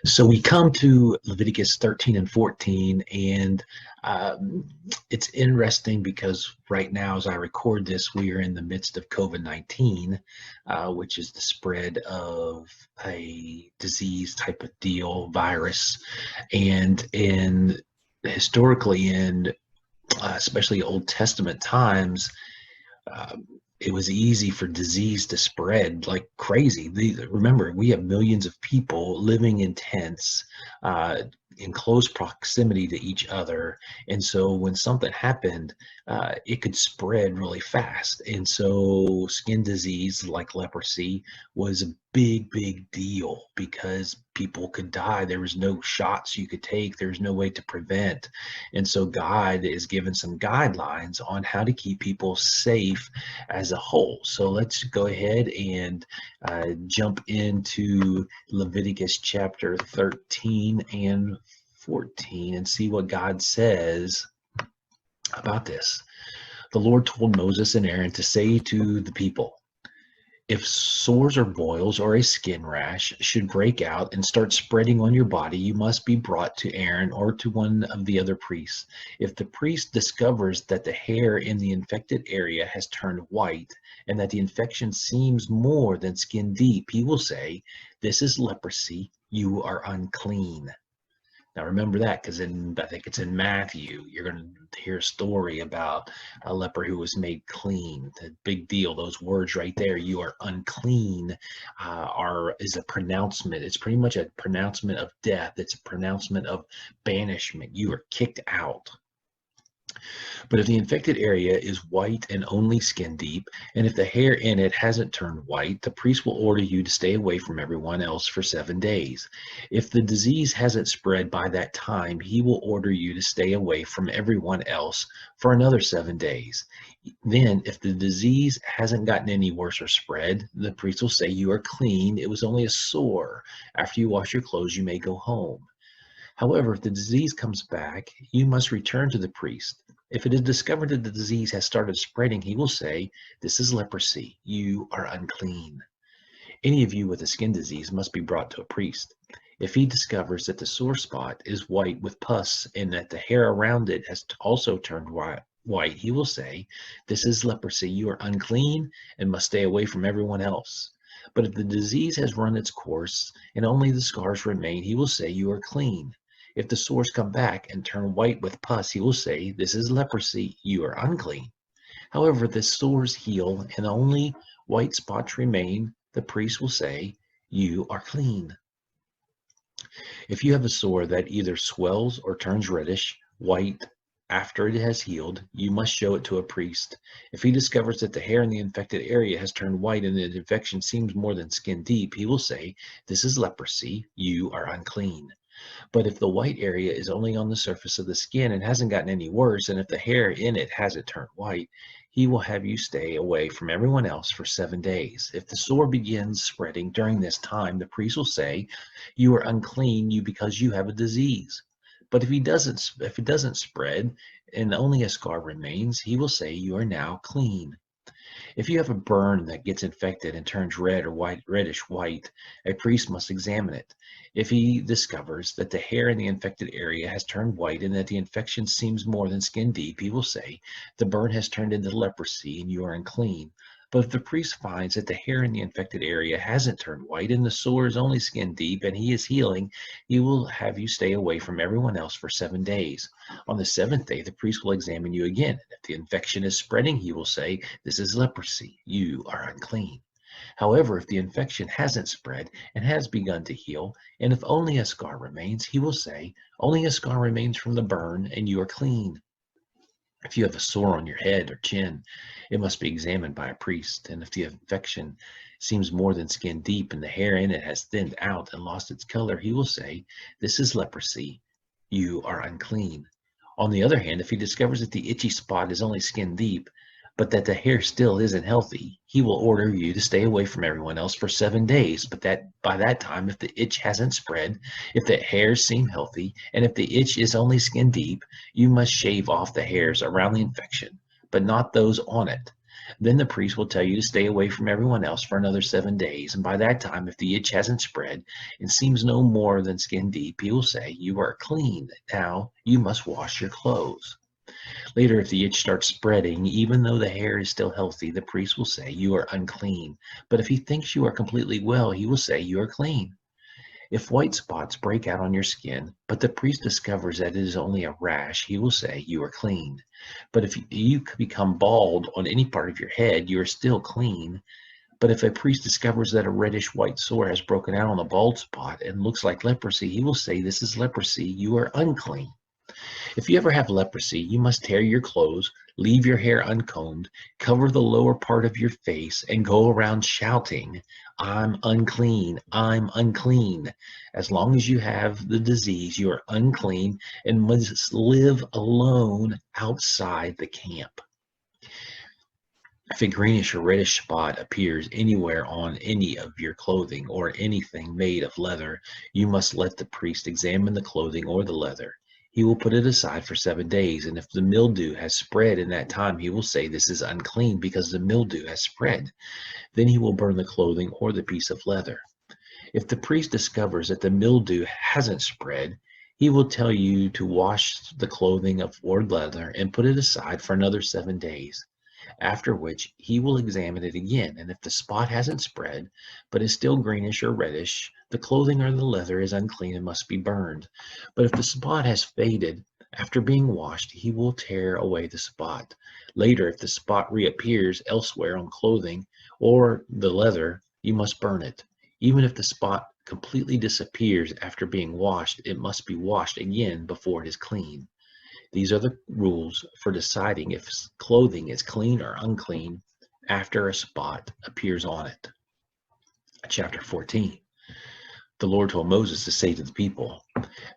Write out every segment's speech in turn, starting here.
So we come to Leviticus 13 and 14, and it's interesting because right now, as I record this, we are in the midst of COVID-19, which is the spread of a disease type of deal, virus, and historically in especially Old Testament times, um, it was easy for disease to spread like crazy. Remember, we have millions of people living in tents, uh, in close proximity to each other, and so when something happened, it could spread really fast. And so, skin disease like leprosy was a big deal because people could die. There was no shots you could take. There was no way to prevent. And so God is given some guidelines on how to keep people safe as a whole. So let's go ahead and jump into Leviticus chapter 13 and 14 and see what God says about this. The Lord told Moses and Aaron to say to the people, if sores or boils or a skin rash should break out and start spreading on your body, you must be brought to Aaron or to one of the other priests. If the priest discovers that the hair in the infected area has turned white and that the infection seems more than skin deep, he will say, "This is leprosy. You are unclean." Now remember that, because I think it's in Matthew, you're going to hear a story about a leper who was made clean. The big deal, those words right there, "you are unclean," is a pronouncement. It's pretty much a pronouncement of death. It's a pronouncement of banishment. You are kicked out. But if the infected area is white and only skin deep, and if the hair in it hasn't turned white, the priest will order you to stay away from everyone else for 7 days. If the disease hasn't spread by that time, he will order you to stay away from everyone else for another 7 days. Then, if the disease hasn't gotten any worse or spread, the priest will say, "You are clean. It was only a sore. After you wash your clothes, you may go home." However, if the disease comes back, you must return to the priest. If it is discovered that the disease has started spreading, he will say, "This is leprosy. You are unclean." Any of you with a skin disease must be brought to a priest. If he discovers that the sore spot is white with pus and that the hair around it has also turned white, he will say, "This is leprosy. You are unclean and must stay away from everyone else." But if the disease has run its course and only the scars remain, he will say, "You are clean." If the sores come back and turn white with pus, he will say, "This is leprosy. You are unclean." However, if the sores heal and only white spots remain, the priest will say, "You are clean." If you have a sore that either swells or turns reddish, white after it has healed, you must show it to a priest. If he discovers that the hair in the infected area has turned white and the infection seems more than skin deep, he will say, "This is leprosy. You are unclean." But if the white area is only on the surface of the skin and hasn't gotten any worse, and if the hair in it hasn't turned white, he will have you stay away from everyone else for 7 days. If the sore begins spreading during this time, the priest will say, "You are unclean, because you have a disease." But if it doesn't spread and only a scar remains, he will say, "You are now clean." If you have a burn that gets infected and turns red or reddish white, a priest must examine it. If he discovers that the hair in the infected area has turned white and that the infection seems more than skin deep, he will say, "The burn has turned into leprosy and you are unclean." But if the priest finds that the hair in the infected area hasn't turned white and the sore is only skin deep and he is healing, he will have you stay away from everyone else for 7 days. On the 7th day, the priest will examine you again. If the infection is spreading, he will say, "This is leprosy. You are unclean." However, if the infection hasn't spread and has begun to heal, and if only a scar remains, he will say, "Only a scar remains from the burn, and you are clean." If you have a sore on your head or chin, it must be examined by a priest. And if the infection seems more than skin deep and the hair in it has thinned out and lost its color, he will say, "This is leprosy. You are unclean." On the other hand, if he discovers that the itchy spot is only skin deep, but that the hair still isn't healthy, he will order you to stay away from everyone else for 7 days. But by that time, if the itch hasn't spread, if the hairs seem healthy, and if the itch is only skin deep, you must shave off the hairs around the infection, but not those on it. Then the priest will tell you to stay away from everyone else for another 7 days. And by that time, if the itch hasn't spread and seems no more than skin deep, he will say, "You are clean. Now you must wash your clothes." Later, if the itch starts spreading, even though the hair is still healthy, the priest will say, "You are unclean." But if he thinks you are completely well, he will say, "You are clean." If white spots break out on your skin, but the priest discovers that it is only a rash, he will say, "You are clean." But if you become bald on any part of your head, you are still clean. But if a priest discovers that a reddish white sore has broken out on the bald spot and looks like leprosy, he will say, "This is leprosy. You are unclean." If you ever have leprosy, you must tear your clothes, leave your hair uncombed, cover the lower part of your face, and go around shouting, "I'm unclean, I'm unclean." As long as you have the disease, you are unclean and must live alone outside the camp. If a greenish or reddish spot appears anywhere on any of your clothing or anything made of leather, you must let the priest examine the clothing or the leather. He will put it aside for 7 days, and if the mildew has spread in that time, he will say, "This is unclean because the mildew has spread." Then he will burn the clothing or the piece of leather. If the priest discovers that the mildew hasn't spread, he will tell you to wash the clothing or leather and put it aside for another 7 days. After which he will examine it again, and if the spot hasn't spread, but is still greenish or reddish, the clothing or the leather is unclean and must be burned. But if the spot has faded after being washed, he will tear away the spot. Later, if the spot reappears elsewhere on clothing or the leather, you must burn it. Even if the spot completely disappears after being washed, it must be washed again before it is clean. These are the rules for deciding if clothing is clean or unclean after a spot appears on it. Chapter 14. The Lord told Moses to say to the people,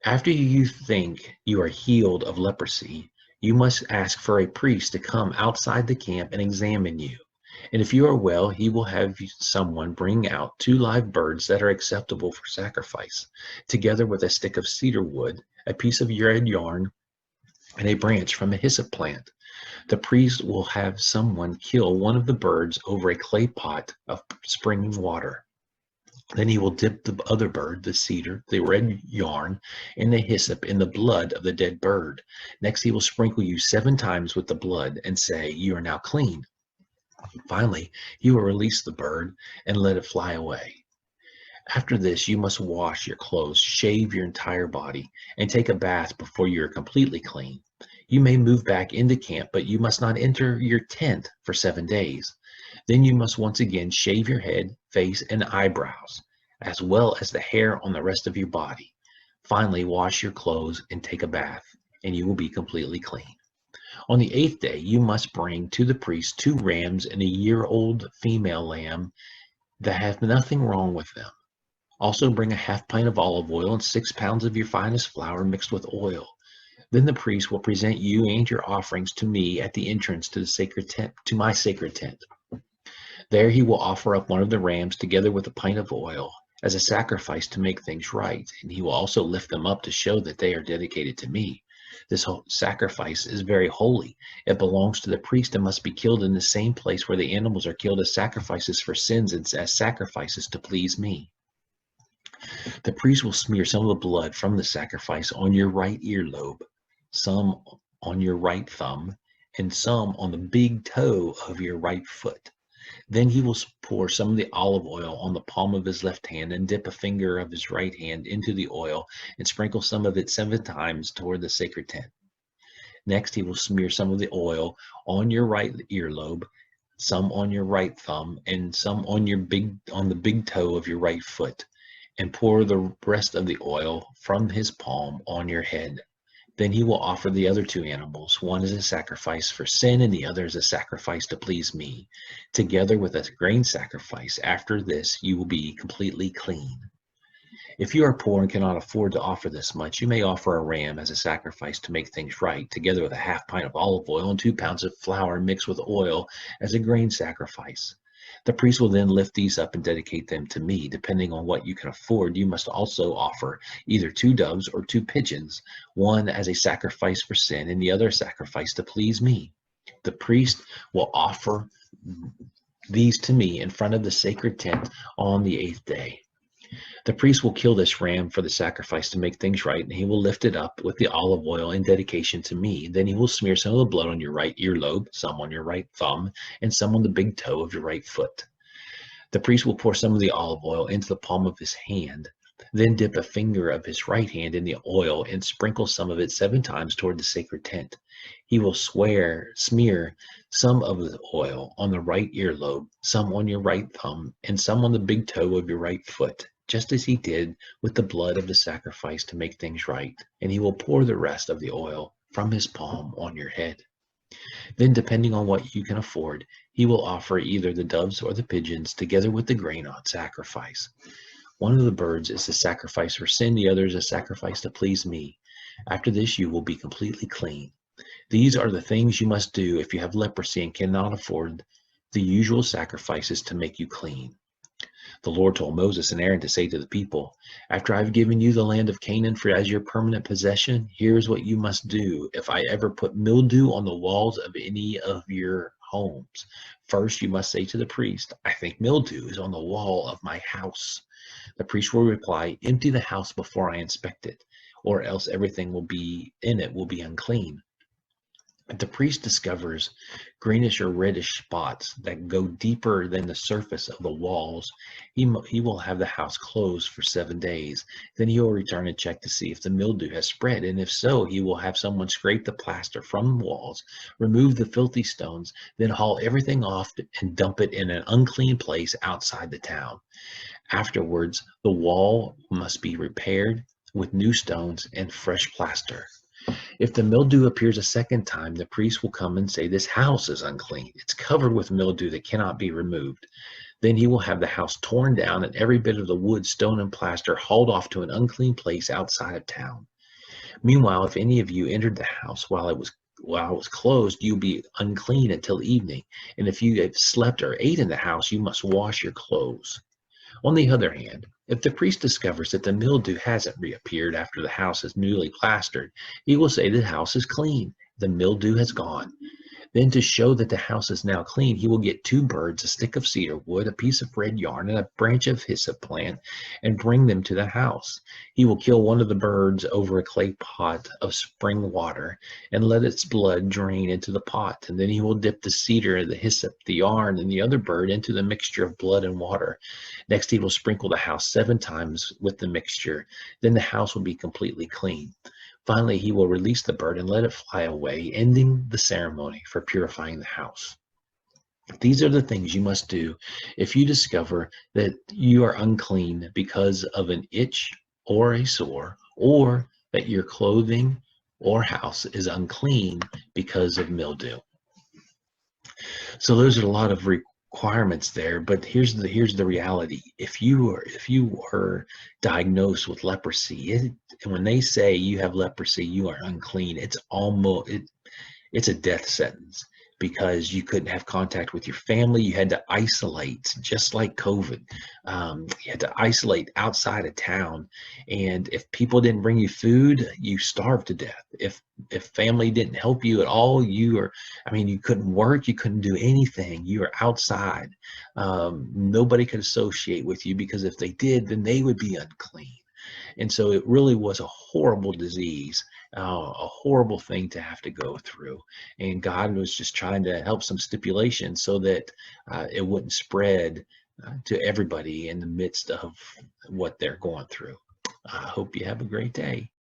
"After you think you are healed of leprosy, you must ask for a priest to come outside the camp and examine you. And if you are well, he will have someone bring out 2 live birds that are acceptable for sacrifice, together with a stick of cedar wood, a piece of red yarn, and a branch from a hyssop plant. The priest will have someone kill one of the birds over a clay pot of springing water. Then he will dip the other bird, the cedar, the red yarn, and the hyssop in the blood of the dead bird. Next he will sprinkle you 7 times with the blood and say, 'You are now clean.' Finally, he will release the bird and let it fly away. After this, you must wash your clothes, shave your entire body, and take a bath before you are completely clean. You may move back into camp, but you must not enter your tent for 7 days. Then you must once again shave your head, face, and eyebrows, as well as the hair on the rest of your body. Finally, wash your clothes and take a bath, and you will be completely clean. On the 8th day, you must bring to the priest 2 rams and a year-old female lamb that have nothing wrong with them. Also bring a half pint of olive oil and 6 pounds of your finest flour mixed with oil. Then the priest will present you and your offerings to me at the entrance to the sacred tent, to my sacred tent. There he will offer up one of the rams together with a pint of oil as a sacrifice to make things right, and he will also lift them up to show that they are dedicated to me. This whole sacrifice is very holy. It belongs to the priest and must be killed in the same place where the animals are killed as sacrifices for sins and as sacrifices to please me. The priest will smear some of the blood from the sacrifice on your right earlobe, some on your right thumb, and some on the big toe of your right foot. Then he will pour some of the olive oil on the palm of his left hand and dip a finger of his right hand into the oil and sprinkle some of it 7 times toward the sacred tent. Next, he will smear some of the oil on your right earlobe, some on your right thumb, and some on the big toe of your right foot, and pour the rest of the oil from his palm on your head. Then he will offer the other 2 animals, one as a sacrifice for sin and the other as a sacrifice to please me, together with a grain sacrifice. After this, you will be completely clean. If you are poor and cannot afford to offer this much, you may offer a ram as a sacrifice to make things right, together with a half pint of olive oil and 2 pounds of flour mixed with oil as a grain sacrifice. The priest will then lift these up and dedicate them to me. Depending on what you can afford, you must also offer either 2 doves or 2 pigeons, one as a sacrifice for sin and the other sacrifice to please me. The priest will offer these to me in front of the sacred tent on the 8th day. The priest will kill this ram for the sacrifice to make things right, and he will lift it up with the olive oil in dedication to me. Then he will smear some of the blood on your right earlobe, some on your right thumb, and some on the big toe of your right foot. The priest will pour some of the olive oil into the palm of his hand, then dip a finger of his right hand in the oil and sprinkle some of it 7 times toward the sacred tent. He will smear some of the oil on the right earlobe, some on your right thumb, and some on the big toe of your right foot, just as he did with the blood of the sacrifice to make things right. And he will pour the rest of the oil from his palm on your head. Then, depending on what you can afford, he will offer either the doves or the pigeons together with the grain on sacrifice. One of the birds is a sacrifice for sin, the other is a sacrifice to please me. After this, you will be completely clean. These are the things you must do if you have leprosy and cannot afford the usual sacrifices to make you clean. The Lord told Moses and Aaron to say to the people, after I've given you the land of Canaan for as your permanent possession, here's what you must do if I ever put mildew on the walls of any of your homes. First, you must say to the priest, I think mildew is on the wall of my house. The priest will reply, empty the house before I inspect it, or else everything will be in it will be unclean. If the priest discovers greenish or reddish spots that go deeper than the surface of the walls, he will have the house closed for 7 days. Then he will return and check to see if the mildew has spread, and if so, he will have someone scrape the plaster from the walls, remove the filthy stones, then haul everything off and dump it in an unclean place outside the town. Afterwards, the wall must be repaired with new stones and fresh plaster. If the mildew appears a second time, the priest will come and say, this house is unclean. It's covered with mildew that cannot be removed. Then he will have the house torn down and every bit of the wood, stone, and plaster hauled off to an unclean place outside of town. Meanwhile, if any of you entered the house while it was closed, you'll be unclean until evening. And if you have slept or ate in the house, you must wash your clothes. On the other hand, if the priest discovers that the mildew hasn't reappeared after the house is newly plastered, he will say the house is clean, the mildew has gone. Then, to show that the house is now clean, he will get 2 birds, a stick of cedar wood, a piece of red yarn, and a branch of hyssop plant, and bring them to the house. He will kill one of the birds over a clay pot of spring water, and let its blood drain into the pot. And then he will dip the cedar, the hyssop, the yarn, and the other bird into the mixture of blood and water. Next, he will sprinkle the house 7 times with the mixture. Then the house will be completely clean. Finally, he will release the bird and let it fly away, ending the ceremony for purifying the house. These are the things you must do if you discover that you are unclean because of an itch or a sore, or that your clothing or house is unclean because of mildew. So those are a lot of requirements there, but here's the reality. If you were diagnosed with leprosy, and when they say you have leprosy, you are unclean, it's a death sentence, because you couldn't have contact with your family. You had to isolate, just like COVID. You had to isolate outside of town, and if people didn't bring you food, you starved to death. If family didn't help you at all, you couldn't work, you couldn't do anything. You were outside. Nobody could associate with you, because if they did, then they would be unclean. And so it really was a horrible disease, a horrible thing to have to go through. And God was just trying to help some stipulations so that it wouldn't spread to everybody in the midst of what they're going through. I hope you have a great day.